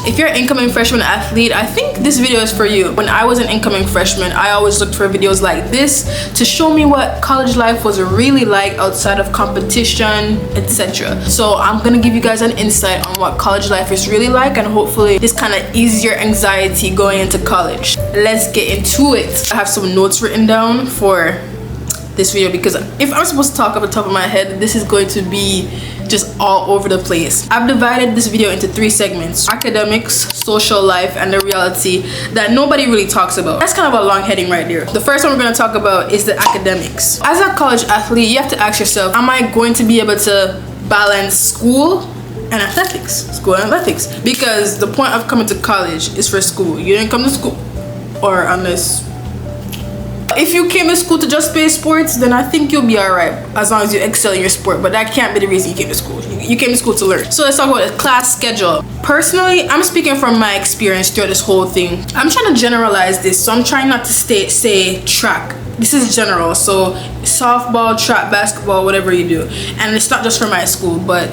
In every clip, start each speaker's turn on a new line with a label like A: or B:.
A: If you're an incoming freshman athlete, I think this video is for you. When I was an incoming freshman, I always looked for videos like this to show me what college life was really like outside of competition, etc. So I'm gonna give you guys an insight on what college life is really like, and hopefully this kind of ease your anxiety going into college. Let's get into it. I have some notes written down for this video because if I'm supposed to talk off the top of my head, this is going to be just all over the place. I've divided this video into 3 segments: academics, social life, and the reality that nobody really talks about. That's kind of a long heading right there. The first one we're going to talk about is the academics. As a college athlete, you have to ask yourself, am I going to be able to balance school and athletics? Because the point of coming to college is for school. You didn't come to school, or unless if you came to school to just play sports, then I think you'll be alright as long as you excel in your sport. But that can't be the reason you came to school. You came to school to learn. So let's talk about the class schedule. Personally, I'm speaking from my experience throughout this whole thing. I'm trying to generalize this, so I'm trying not to say track. This is general, so softball, track, basketball, whatever you do. And it's not just for my school, but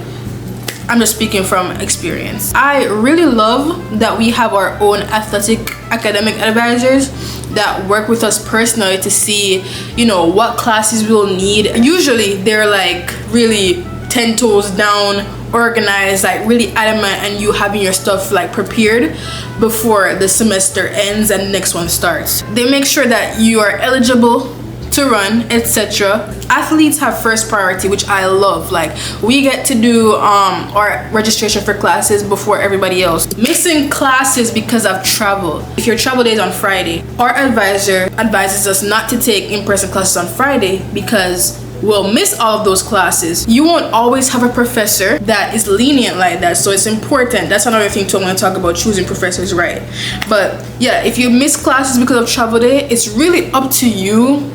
A: I'm just speaking from experience. I really love that we have our own athletic academic advisors that work with us personally to see, you know, what classes we'll need. Usually they're like really 10 toes down, organized, like really adamant, and you having your stuff like prepared before the semester ends and the next one starts. They make sure that you are eligible to run, etc. Athletes have first priority, which I love. Like, we get to do our registration for classes before everybody else. Missing classes because of travel. If your travel day is on Friday, our advisor advises us not to take in-person classes on Friday because we'll miss all of those classes. You won't always have a professor that is lenient like that, so it's important. That's another thing too. I'm going to talk about choosing professors right. But yeah, if you miss classes because of travel day, it's really up to you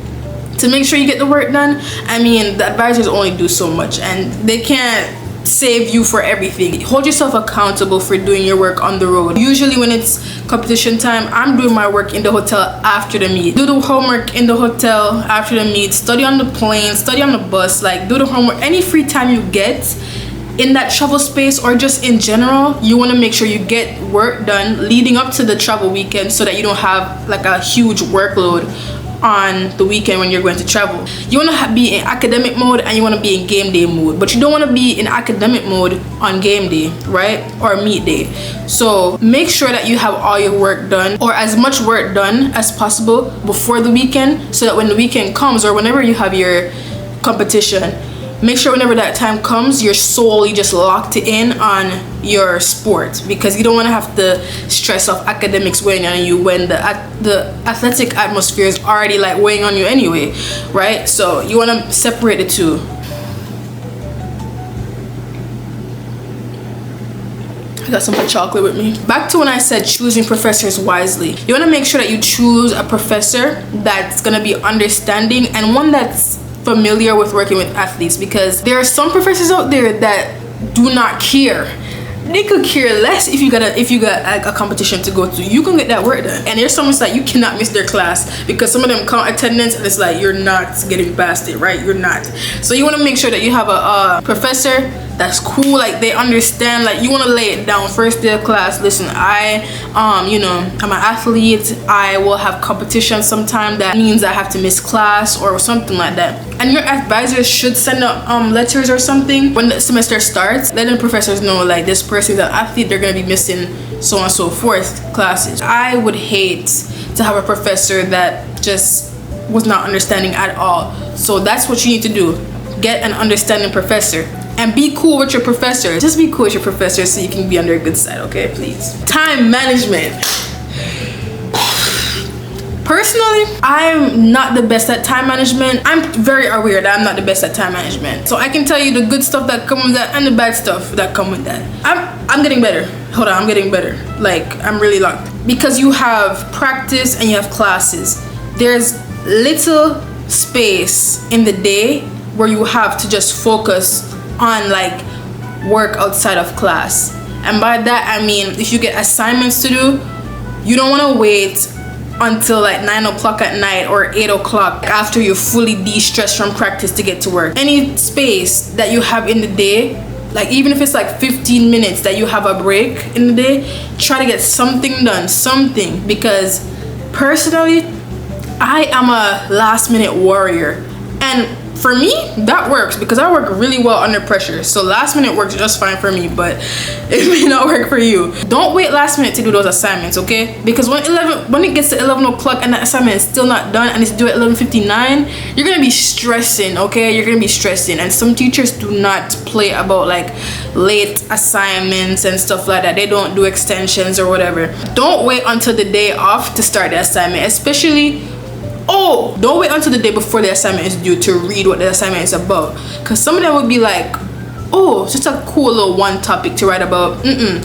A: to make sure you get the work done. I mean, the advisors only do so much and they can't save you for everything. Hold yourself accountable for doing your work on the road. Usually when it's competition time, I'm doing my work in the hotel after the meet. Do the homework in the hotel after the meet. Study on the plane, study on the bus, like do the homework. Any free time you get in that travel space or just in general, you want to make sure you get work done leading up to the travel weekend so that you don't have like a huge workload on the weekend when you're going to travel. You want to be in academic mode and you want to be in game day mode, but you don't want to be in academic mode on game day, right? Or meet day. So make sure that you have all your work done, or as much work done as possible before the weekend, so that when the weekend comes or whenever you have your competition, make sure whenever that time comes, you're solely just locked in on your sport, because you don't want to have the stress of academics weighing on you when the athletic atmosphere is already like weighing on you anyway, right? So you want to separate the two. I got some hot chocolate with me. Back to when I said choosing professors wisely. You want to make sure that you choose a professor that's going to be understanding and one that's familiar with working with athletes, because there are some professors out there that do not care. They could care less if you got a competition to go to. You can get that work done. And there's some that you cannot miss their class, because some of them count attendance and it's like you're not getting past it, right? You're not. So you want to make sure that you have a professor that's cool, like they understand, like you want to lay it down first day of class. Listen, you know, I'm an athlete, I will have competition sometime, that means I have to miss class or something like that. And your advisors should send out letters or something when the semester starts, letting professors know like this person is an athlete, they're going to be missing so on and so forth classes. I would hate to have a professor that just was not understanding at all. So that's what you need to do. Get an understanding professor and be cool with your professor. Just be cool with your professor so you can be on their good side, okay? Please. Time management. Personally, I'm not the best at time management. I'm very aware that I'm not the best at time management. So I can tell you the good stuff that come with that and the bad stuff that come with that. I'm getting better. Hold on, I'm getting better. Like, I'm really locked. Because you have practice and you have classes. There's little space in the day where you have to just focus on like work outside of class. And by that I mean, if you get assignments to do, you don't want to wait until like 9 o'clock at night or 8 o'clock after you're fully de-stressed from practice to get to work. Any space that you have in the day, Like even if it's like 15 minutes that you have a break in the day, try to get something done, something. Because personally, I am a last minute warrior, and for me that works because I work really well under pressure. So last minute works just fine for me, but it may not work for you. Don't wait last minute to do those assignments, okay? Because when it gets to 11 o'clock and that assignment is still not done and it's due at 11:59, you're gonna be stressing, okay? You're gonna be stressing. And some teachers do not play about like late assignments and stuff like that. They don't do extensions or whatever. Don't wait until the day off to start the assignment, especially don't wait until the day before the assignment is due to read what the assignment is about, because some of them would be like, it's just a cool little one topic to write about.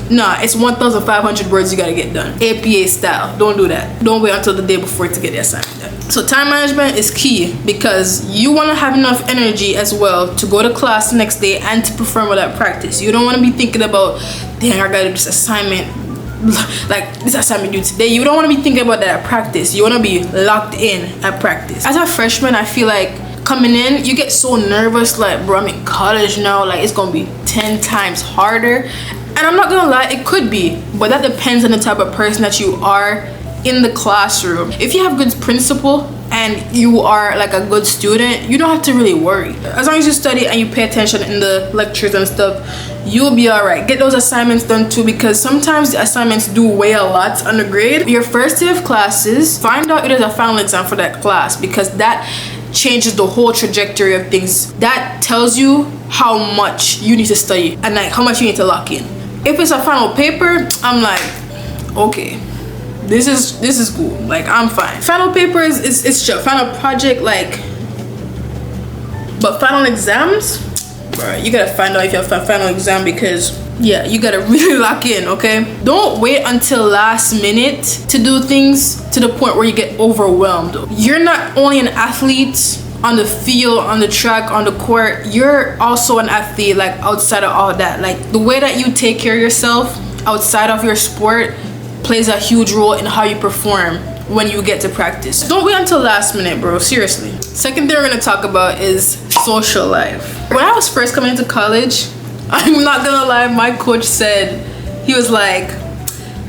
A: Nah, it's 1,500 words you gotta get done, APA style. Don't do that. Don't wait until the day before to get the assignment done. So time management is key, because you want to have enough energy as well to go to class the next day and to perform with that practice. You don't want to be thinking about, dang, I gotta do this assignment, like this assignment due today. You don't want to be thinking about that at practice. You want to be locked in at practice. As a freshman, I feel like coming in, you get so nervous, like, bro, I'm in college now, like it's gonna be 10 times harder. And I'm not gonna lie, it could be, but that depends on the type of person that you are in the classroom. If you have good principal and you are like a good student, you don't have to really worry. As long as you study and you pay attention in the lectures and stuff, you'll be all right. Get those assignments done too, because sometimes the assignments do weigh a lot on the grade. Your first day of classes, find out if there's a final exam for that class, because that changes the whole trajectory of things. That tells you how much you need to study and like how much you need to lock in. If it's a final paper, I'm like, okay, this is cool, like I'm fine. Final paper it's chill. Final project, like, but final exams, bro, you gotta find out if you have a final exam, because yeah, you gotta really lock in, okay? Don't wait until last minute to do things to the point where you get overwhelmed. You're not only an athlete on the field, on the track, on the court, you're also an athlete like outside of all that. Like the way that you take care of yourself outside of your sport plays a huge role in how you perform when you get to practice. Don't wait until last minute, bro, seriously. Second thing we're gonna talk about is social life. When I was first coming into college, I'm not gonna lie, my coach said, he was like,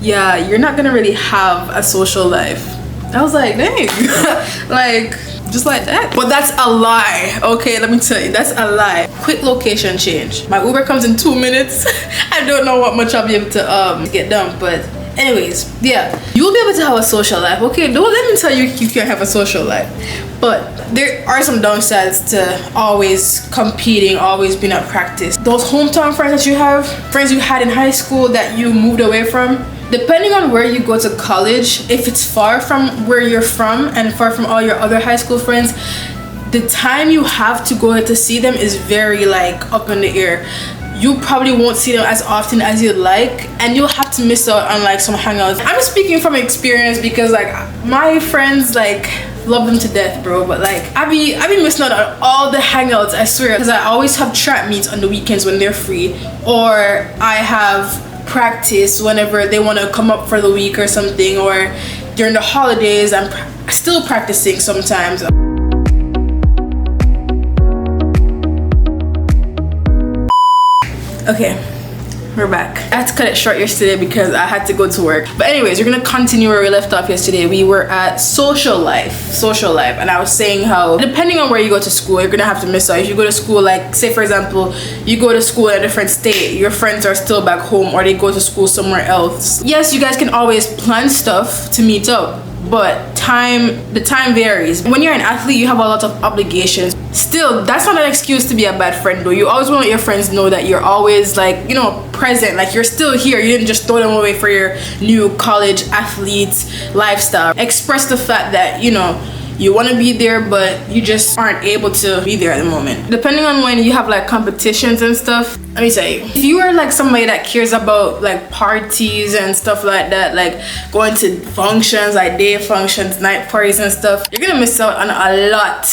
A: yeah, you're not gonna really have a social life. I was like, dang, like, just like that. But that's a lie, okay? Let me tell you, that's a lie. Quick location change. My Uber comes in 2 minutes. I don't know what much I'll be able to get done, but anyways, yeah, you'll be able to have a social life, okay? Don't let me tell you you can't have a social life. But there are some downsides to always competing, always being at practice. Those hometown friends that you have, friends you had in high school that you moved away from, depending on where you go to college, if it's far from where you're from and far from all your other high school friends, the time you have to go to see them is very like up in the air. You probably won't see them as often as you'd like, and you'll have to miss out on like some hangouts. I'm speaking from experience because like my friends like love them to death, bro, but like I be missing out on all the hangouts, I swear, because I always have track meets on the weekends when they're free, or I have practice whenever they want to come up for the week or something, or during the holidays I'm still practicing sometimes. Okay, we're back. I had to cut it short yesterday because I had to go to work. But anyways, we're gonna continue where we left off yesterday. We were at social life, and I was saying how depending on where you go to school, you're gonna have to miss out. If you go to school, like say for example, you go to school in a different state, your friends are still back home, or they go to school somewhere else. Yes, you guys can always plan stuff to meet up, but the time varies. When you're an athlete, you have a lot of obligations. Still, that's not an excuse to be a bad friend though. You always want your friends to know that you're always like, you know, present, like you're still here. You didn't just throw them away for your new college athlete lifestyle. Express the fact that, you know, you want to be there, but you just aren't able to be there at the moment. Depending on when you have like competitions and stuff, let me tell you, if you are like somebody that cares about like parties and stuff like that, like going to functions, like day functions, night parties and stuff, you're gonna miss out on a lot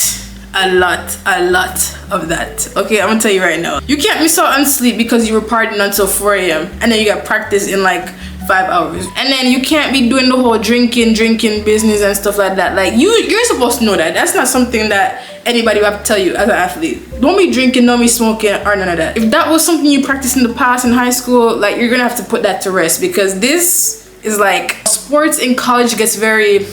A: of that. Okay, I'm gonna tell you right now, you can't miss out on sleep because you were partying until 4 a.m. and then you got practice in like 5 hours. And then you can't be doing the whole drinking business and stuff like that. Like you're supposed to know that. That's not something that anybody will have to tell you as an athlete. Don't be drinking, don't be smoking, or none of that. If that was something you practiced in the past in high school, like you're gonna have to put that to rest, because this is like, sports in college gets very,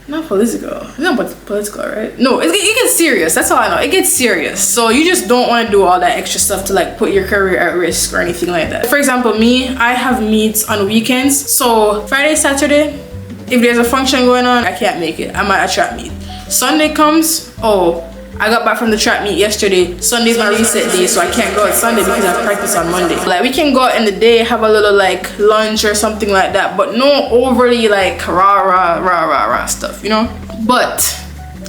A: not political. It's not political, right? No, it gets serious. That's all I know. It gets serious. So you just don't want to do all that extra stuff to like put your career at risk or anything like that. For example, me, I have meets on weekends. So Friday, Saturday, if there's a function going on, I can't make it. I'm at a track meet. Sunday comes, oh, I got back from the track meet yesterday. Sunday's my reset day, so I can't go on Sunday because I practice on Monday. Like we can go out in the day, have a little like lunch or something like that, but no overly like rah stuff, you know? But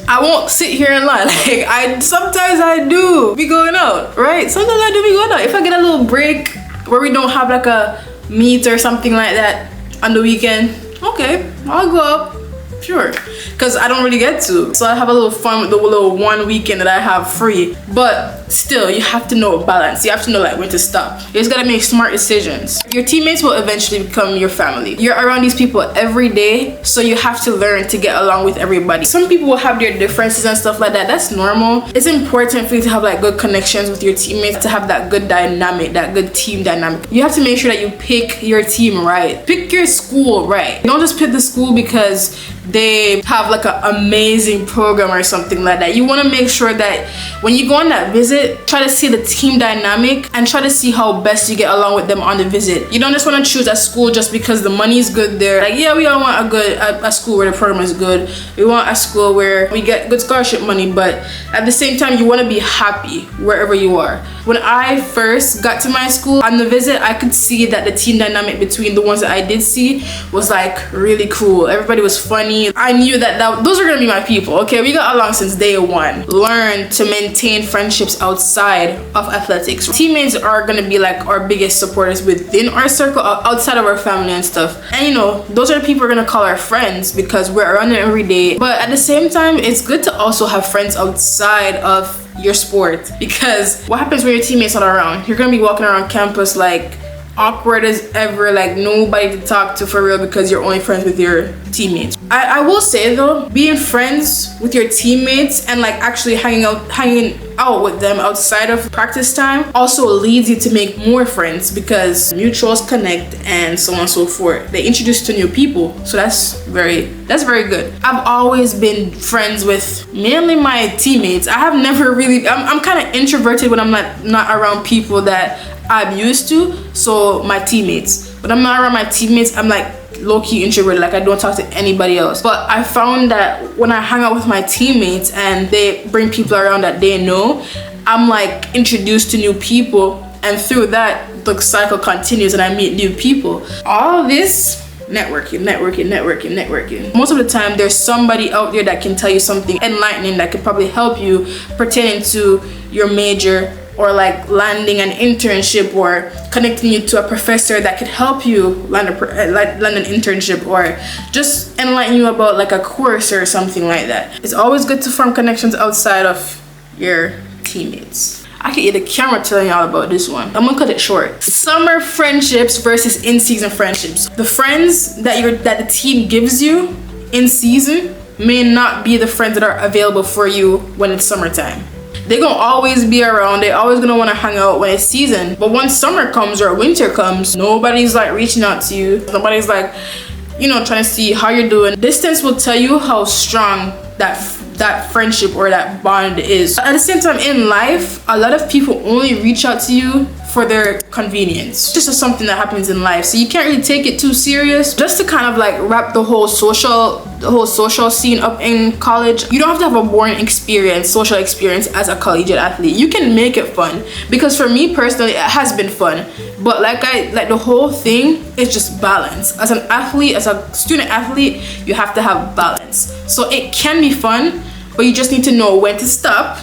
A: I won't sit here and lie. Like sometimes I do be going out, right? Sometimes I do be going out. If I get a little break where we don't have like a meet or something like that on the weekend, okay, I'll go up. Sure, because I don't really get to, so I have a little fun with the little one weekend that I have free. But still, you have to know balance. You have to know like when to stop. You just gotta make smart decisions. Your teammates will eventually become your family. You're around these people every day, so you have to learn to get along with everybody. Some people will have their differences and stuff like that. That's normal. It's important for you to have like good connections with your teammates, to have that good dynamic, that good team dynamic. You have to make sure that you pick your team right. Pick your school right. Don't just pick the school because they have like an amazing program or something like that. You want to make sure that when you go on that visit, try to see the team dynamic and try to see how best you get along with them on the visit. You don't just want to choose a school just because the money is good there. Like, yeah, we all want a school where the program is good. We want a school where we get good scholarship money, but at the same time, you want to be happy wherever you are. When I first got to my school on the visit, I could see that the team dynamic between the ones that I did see was like really cool. Everybody was funny. I knew that those were gonna be my people. Okay, we got along since day one. Learn to maintain friendships outside of athletics. Teammates are gonna be like our biggest supporters within our circle, outside of our family and stuff. And you know, those are the people we're gonna call our friends because we're around them every day. But at the same time, it's good to also have friends outside of your sport, because what happens when your teammates aren't around? You're gonna be walking around campus like awkward as ever, like nobody to talk to for real because you're only friends with your teammates. I will say though, being friends with your teammates and like actually hanging out with them outside of practice time also leads you to make more friends, because mutuals connect and so on and so forth. They introduce you to new people, so that's very good. I've always been friends with mainly my teammates. I have never really, I'm kind of introverted when I'm not around people that I'm used to, so my teammates. When I'm not around my teammates, I'm like low-key introverted, like I don't talk to anybody else. But I found that when I hang out with my teammates and they bring people around that they know, I'm like introduced to new people, and through that the cycle continues and I meet new people. All this networking. Most of the time there's somebody out there that can tell you something enlightening that could probably help you pertaining to your major, or like landing an internship, or connecting you to a professor that could help you land an internship, or just enlighten you about like a course or something like that. It's always good to form connections outside of your teammates. I could eat a camera telling y'all about this one. I'm gonna cut it short. Summer friendships versus in-season friendships. The friends that the team gives you in season may not be the friends that are available for you when it's summertime. They're gonna always be around. They're always gonna want to hang out when it's season. But once summer comes or winter comes, nobody's like reaching out to you. Nobody's like, you know, trying to see how you're doing. Distance will tell you how strong that friendship or that bond is. At the same time, in life, a lot of people only reach out to you for their convenience. It's just something that happens in life, so you can't really take it too serious. Just to kind of like wrap the whole social scene up in college, you don't have to have a boring social experience as a collegiate athlete. You can make it fun, because for me personally, it has been fun. But like the whole thing is just balance. As an athlete, as a student athlete, you have to have balance. So it can be fun, but you just need to know when to stop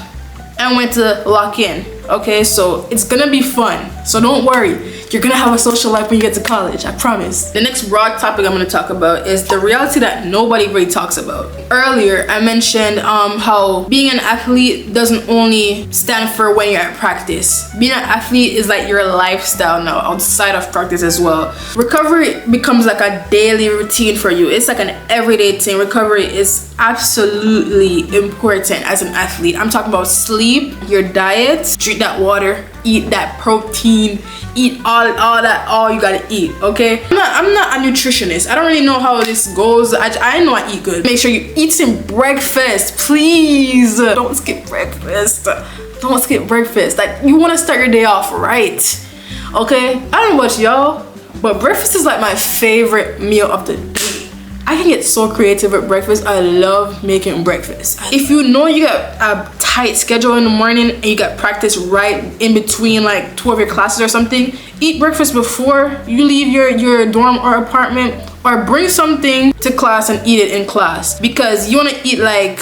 A: and when to lock in. Okay, so it's gonna be fun, so don't worry. you're gonna have a social life when you get to college, I promise. The next broad topic I'm gonna talk about is the reality that nobody really talks about. Earlier, I mentioned how being an athlete doesn't only stand for when you're at practice. Being an athlete is like your lifestyle now, outside of practice as well. Recovery becomes like a daily routine for you. It's like an everyday thing. Recovery is absolutely important as an athlete. I'm talking about sleep, your diet, drink that water, eat that protein, eat all you gotta eat, okay? I'm not a nutritionist. I don't really know how this goes. I know I eat good. Make sure you eat some breakfast, please. Don't skip breakfast. Don't skip breakfast. Like, you want to start your day off right, okay? I don't know about y'all, but breakfast is like my favorite meal of the day. I can get so creative with breakfast. I love making breakfast. If you know you got a tight schedule in the morning and you got practice right in between like 2 of your classes or something, eat breakfast before you leave your dorm or apartment, or bring something to class and eat it in class, because you want to eat like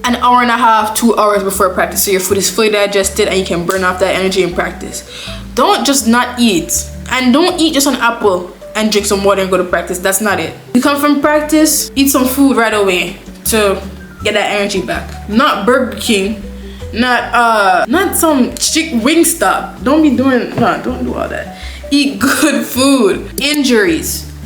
A: an hour and a half, 2 hours before practice, so your food is fully digested and you can burn off that energy in practice. Don't just not eat, and don't eat just an apple and drink some water and go to practice. That's not it. You come from practice, eat some food right away to get that energy back. Not Burger King, not some chick Wingstop. Don't do all that. Eat good food.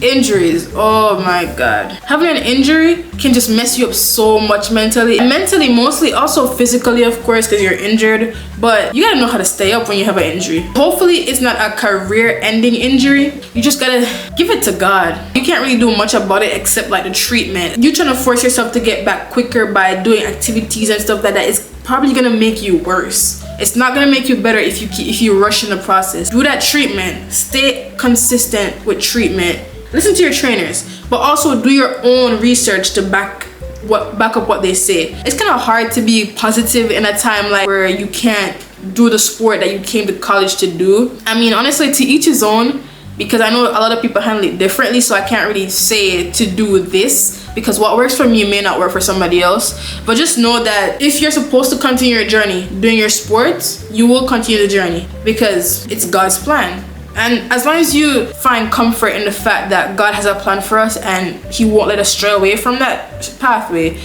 A: Injuries, oh my god. Having an injury can just mess you up so much mentally. Mentally mostly, also physically of course, because you're injured, but you gotta know how to stay up when you have an injury. Hopefully it's not a career-ending injury. You just gotta give it to God. You can't really do much about it except like the treatment. You trying to force yourself to get back quicker by doing activities and stuff like that is probably gonna make you worse. It's not gonna make you better if you rush in the process. Do that treatment. Stay consistent with treatment. Listen to your trainers, but also do your own research to back up what they say. It's kind of hard to be positive in a time like where you can't do the sport that you came to college to do. I mean, honestly, to each his own, because I know a lot of people handle it differently, so I can't really say to do this, because what works for me may not work for somebody else. But just know that if you're supposed to continue your journey doing your sport, you will continue the journey, because it's God's plan. And as long as you find comfort in the fact that God has a plan for us and He won't let us stray away from that pathway,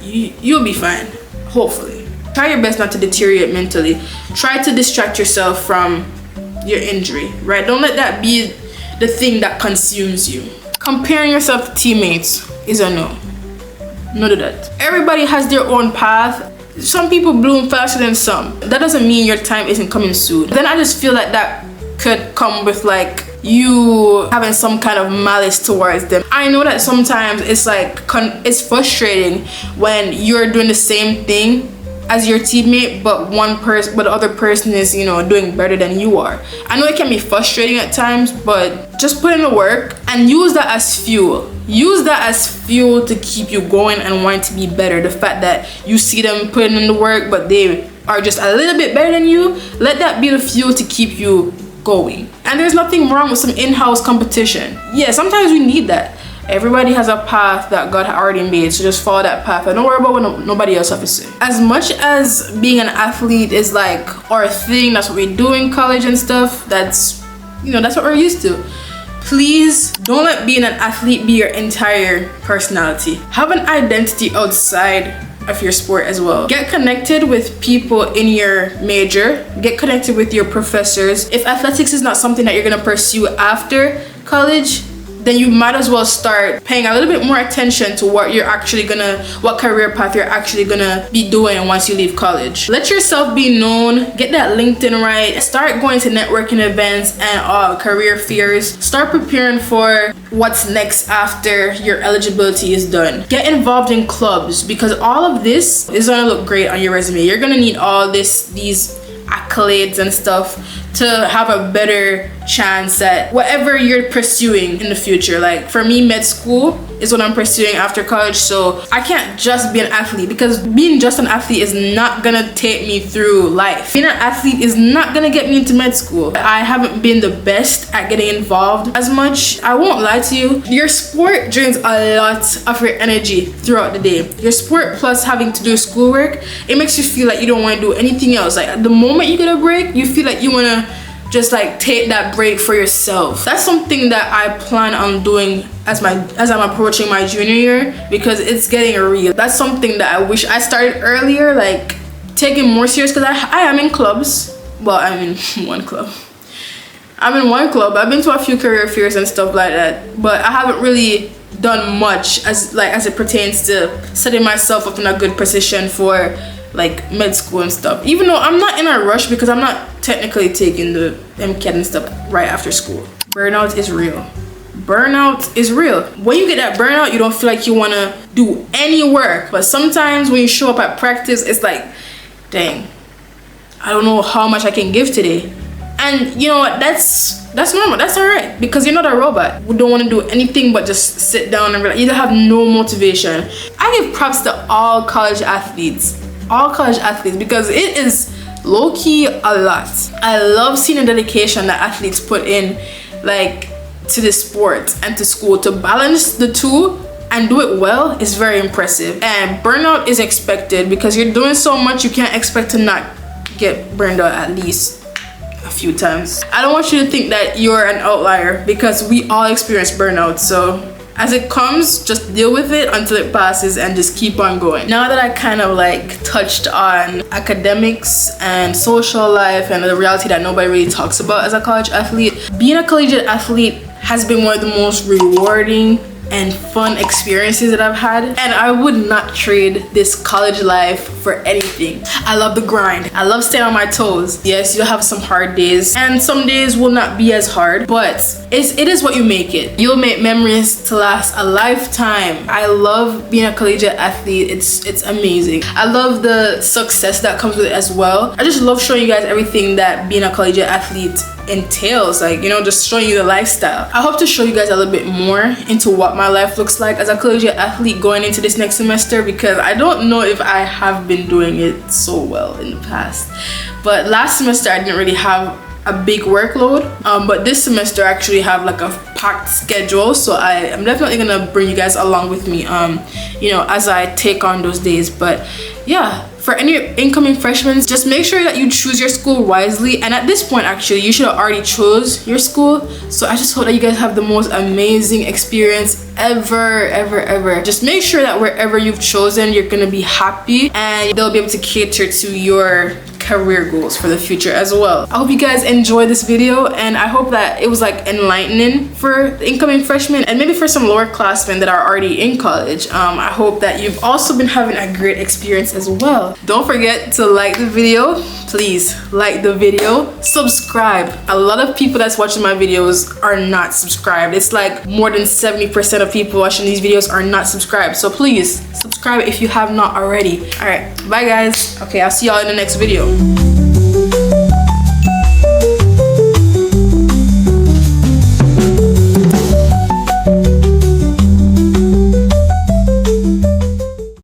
A: you'll be fine, hopefully. Try your best not to deteriorate mentally. Try to distract yourself from your injury, right? Don't let that be the thing that consumes you. Comparing yourself to teammates is a no. No to that. Everybody has their own path. Some people bloom faster than some. That doesn't mean your time isn't coming soon. Then I just feel like that could come with like you having some kind of malice towards them. I know that sometimes it's like it's frustrating when you're doing the same thing as your teammate, but the other person is, you know, doing better than you are. I know it can be frustrating at times, but just put in the work and use that as fuel. Use that as fuel to keep you going and wanting to be better. The fact that you see them putting in the work, but they are just a little bit better than you, let that be the fuel to keep you going. And there's nothing wrong with some in-house competition. Yeah, sometimes we need that. Everybody has a path that God already made, so just follow that path and don't worry about what nobody else has to say. As much as being an athlete is like our thing, that's what we do in college and stuff, that's what we're used to. Please don't let being an athlete be your entire personality. Have an identity outside of your sport as well. Get connected with people in your major. Get connected with your professors. If athletics is not something that you're gonna pursue after college, then you might as well start paying a little bit more attention to what career path you're actually gonna be doing once you leave college. Let yourself be known. Get that LinkedIn right. Start going to networking events and career fairs. Start preparing for what's next after your eligibility is done. Get involved in clubs, because all of this is gonna look great on your resume. You're gonna need all these accolades and stuff to have a better chance at whatever you're pursuing in the future. Like for me, med school is what I'm pursuing after college, so I can't just be an athlete, because being just an athlete is not gonna take me through life. Being an athlete is not gonna get me into med school. I haven't been the best at getting involved as much. I won't lie to you. Your sport drains a lot of your energy throughout the day. Your sport plus having to do schoolwork, it makes you feel like you don't want to do anything else. Like the moment you get a break, you feel like you want to just like take that break for yourself. That's something that I plan on doing as I'm approaching my junior year, because it's getting real. That's something that I wish I started earlier, like taking more serious, because I am in clubs. Well, I'm in one club. I've been to a few career fairs and stuff like that, but I haven't really done much as it pertains to setting myself up in a good position for like med school and stuff. Even though I'm not in a rush, because I'm not technically taking the MCAT and stuff right after school. Burnout is real. Burnout is real. When you get that burnout, you don't feel like you want to do any work. But sometimes when you show up at practice, it's like, dang, I don't know how much I can give today. And you know what, that's normal, that's all right, because you're not a robot. We don't want to do anything but just sit down and relax. You have no motivation. I give props to all college athletes, because it is low-key a lot. I love seeing the dedication that athletes put in, like, to the sport and to school. To balance the two and do it well is very impressive. And burnout is expected, because you're doing so much, you can't expect to not get burned out at least a few times. I don't want you to think that you're an outlier, because we all experience burnout. So as it comes, just deal with it until it passes and just keep on going. Now that I kind of like touched on academics and social life and the reality that nobody really talks about as a college athlete, being a collegiate athlete has been one of the most rewarding and fun experiences that I've had, and I would not trade this college life for anything. I love the grind. I love staying on my toes. Yes, you'll have some hard days, and some days will not be as hard, but it is what you make it. You'll make memories to last a lifetime. I love being a collegiate athlete. It's amazing. I love the success that comes with it as well. I just love showing you guys everything that being a collegiate athlete entails, like, you know, just showing you the lifestyle. I hope to show you guys a little bit more into what my life looks like as a collegiate athlete going into this next semester, because I don't know if I have been doing it so well in the past. But last semester I didn't really have a big workload, but this semester I actually have like a packed schedule, so I am definitely gonna bring you guys along with me, you know, as I take on those days. But yeah, for any incoming freshmen, just make sure that you choose your school wisely. And at this point, actually, you should have already chose your school. So I just hope that you guys have the most amazing experience ever. Just make sure that wherever you've chosen, you're gonna be happy and they'll be able to cater to your career goals for the future as well. I hope you guys enjoyed this video, and I hope that it was like enlightening for the incoming freshmen and maybe for some lower classmen that are already in college. I hope that you've also been having a great experience as well. Don't forget to like the video. Please like the video, subscribe. A lot of people that's watching my videos are not subscribed. It's like more than 70% of people watching these videos are not subscribed. So please subscribe if you have not already. All right, bye guys. Okay, I'll see y'all in the next video.